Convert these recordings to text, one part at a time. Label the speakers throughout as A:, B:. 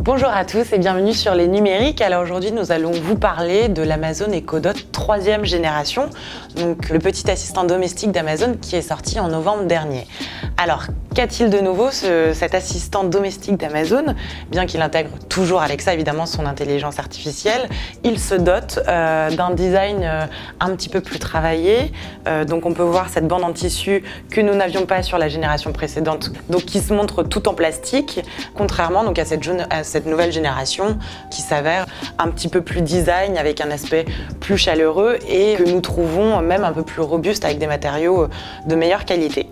A: Bonjour à tous et bienvenue sur Les Numériques. Alors aujourd'hui, nous allons vous parler de l'Amazon Echo Dot 3e génération, donc le petit assistant domestique d'Amazon qui est sorti en novembre dernier. Alors, qu'a-t-il de nouveau cet assistant domestique d'Amazon? Bien qu'il intègre toujours Alexa, évidemment, son intelligence artificielle, il se dote d'un design un petit peu plus travaillé. Donc on peut voir cette bande en tissu que nous n'avions pas sur la génération précédente, donc qui se montre tout en plastique, contrairement donc à cette nouvelle génération qui s'avère un petit peu plus design, avec un aspect plus chaleureux et que nous trouvons même un peu plus robuste avec des matériaux de meilleure qualité.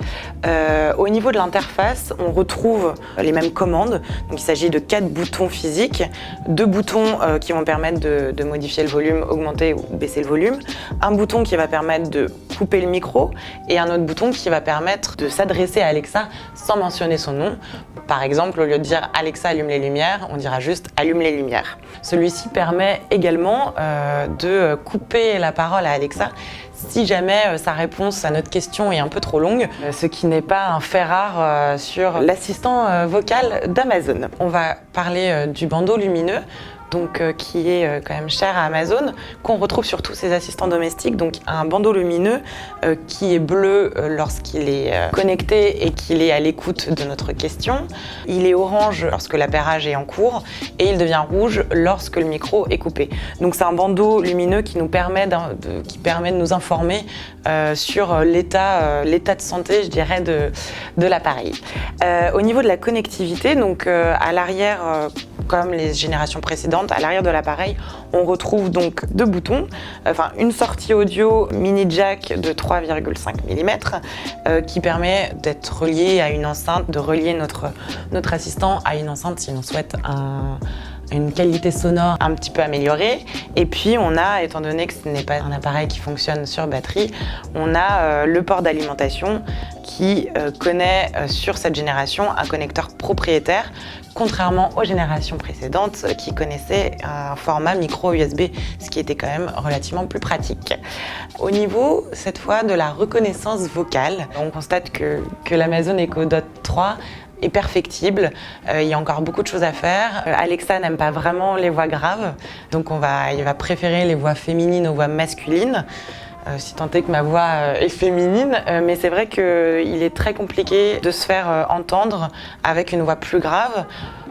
A: Au niveau de l'interface, on retrouve les mêmes commandes. Donc, il s'agit de 4 boutons physiques, 2 boutons qui vont permettre de modifier le volume, augmenter ou baisser le volume, un bouton qui va permettre de couper le micro et un autre bouton qui va permettre de s'adresser à Alexa sans mentionner son nom. Par exemple, au lieu de dire Alexa allume les lumières, on dira juste allume les lumières. Celui-ci permet également de couper la parole à Alexa si jamais sa réponse à notre question est un peu trop longue, ce qui n'est pas un fait rare sur l'assistant vocal d'Amazon. On va parler du bandeau lumineux, donc qui est quand même cher à Amazon, qu'on retrouve sur tous ces assistants domestiques. Donc un bandeau lumineux qui est bleu lorsqu'il est connecté et qu'il est à l'écoute de notre question. Il est orange lorsque l'appairage est en cours et il devient rouge lorsque le micro est coupé. Donc c'est un bandeau lumineux qui nous permet de nous informer sur l'état de santé, je dirais, de l'appareil. Au niveau de la connectivité, donc à l'arrière, comme les générations précédentes, à l'arrière de l'appareil, on retrouve donc 2 boutons, une sortie audio mini jack de 3,5 mm qui permet d'être relié à une enceinte, de relier notre assistant à une enceinte si l'on souhaite une qualité sonore un petit peu améliorée. Et puis on a, étant donné que ce n'est pas un appareil qui fonctionne sur batterie, on a le port d'alimentation qui connaît sur cette génération un connecteur propriétaire, contrairement aux générations précédentes qui connaissaient un format micro USB, ce qui était quand même relativement plus pratique. Au niveau, cette fois, de la reconnaissance vocale, on constate que l'Amazon Echo Dot 3 est perfectible. Il y a encore beaucoup de choses à faire. Alexa n'aime pas vraiment les voix graves, donc il va préférer les voix féminines aux voix masculines. Si tant est que ma voix est féminine, mais c'est vrai qu'il est très compliqué de se faire entendre avec une voix plus grave.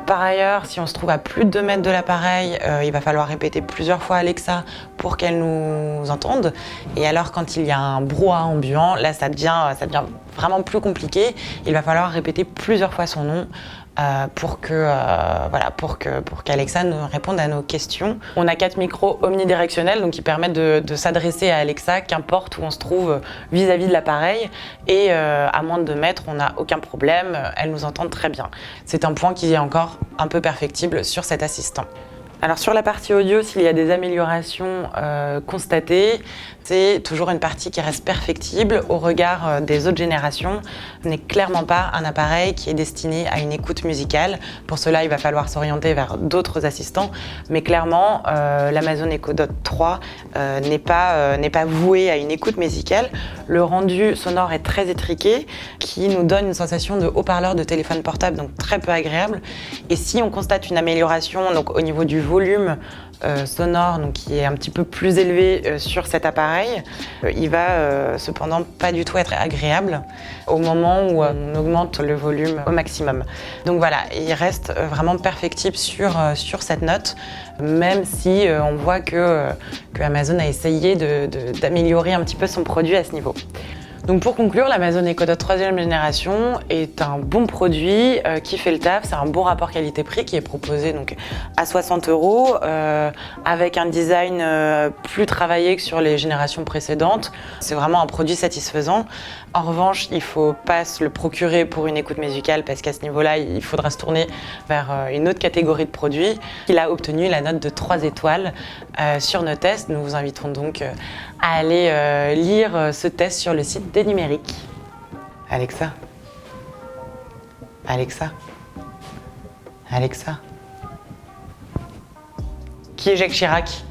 A: Par ailleurs, si on se trouve à plus de 2 mètres de l'appareil, il va falloir répéter plusieurs fois Alexa pour qu'elle nous entende. Et alors, quand il y a un brouhaha ambiant, là, ça devient vraiment plus compliqué. Il va falloir répéter plusieurs fois son nom pour qu'Alexa nous réponde à nos questions. On a 4 micros omnidirectionnels, donc qui permettent de s'adresser à Alexa, qu'importe où on se trouve vis-à-vis de l'appareil. Et à moins de 2 mètres, on n'a aucun problème, elle nous entend très bien. C'est un point qui est encore un peu perfectible sur cet assistant. Alors sur la partie audio, s'il y a des améliorations constatées, c'est toujours une partie qui reste perfectible au regard des autres générations. Ce n'est clairement pas un appareil qui est destiné à une écoute musicale. Pour cela, il va falloir s'orienter vers d'autres assistants. Mais clairement, l'Amazon Echo Dot 3 n'est pas voué à une écoute musicale. Le rendu sonore est très étriqué, qui nous donne une sensation de haut-parleur de téléphone portable, donc très peu agréable. Et si on constate une amélioration donc, au niveau du volume sonore, donc qui est un petit peu plus élevé sur cet appareil, il va cependant pas du tout être agréable au moment où on augmente le volume au maximum. Donc voilà, il reste vraiment perfectible sur cette note, même si on voit que Amazon a essayé d'améliorer un petit peu son produit à ce niveau. Donc pour conclure, l'Amazon Echo Dot 3e génération est un bon produit qui fait le taf. C'est un bon rapport qualité-prix qui est proposé donc à 60 € avec un design plus travaillé que sur les générations précédentes. C'est vraiment un produit satisfaisant. En revanche, il ne faut pas se le procurer pour une écoute musicale parce qu'à ce niveau-là, il faudra se tourner vers une autre catégorie de produits. Il a obtenu la note de 3 étoiles sur nos tests. Nous vous invitons donc à aller lire ce test sur le site des Numériques. Alexa. Alexa. Alexa. Qui est Jacques Chirac?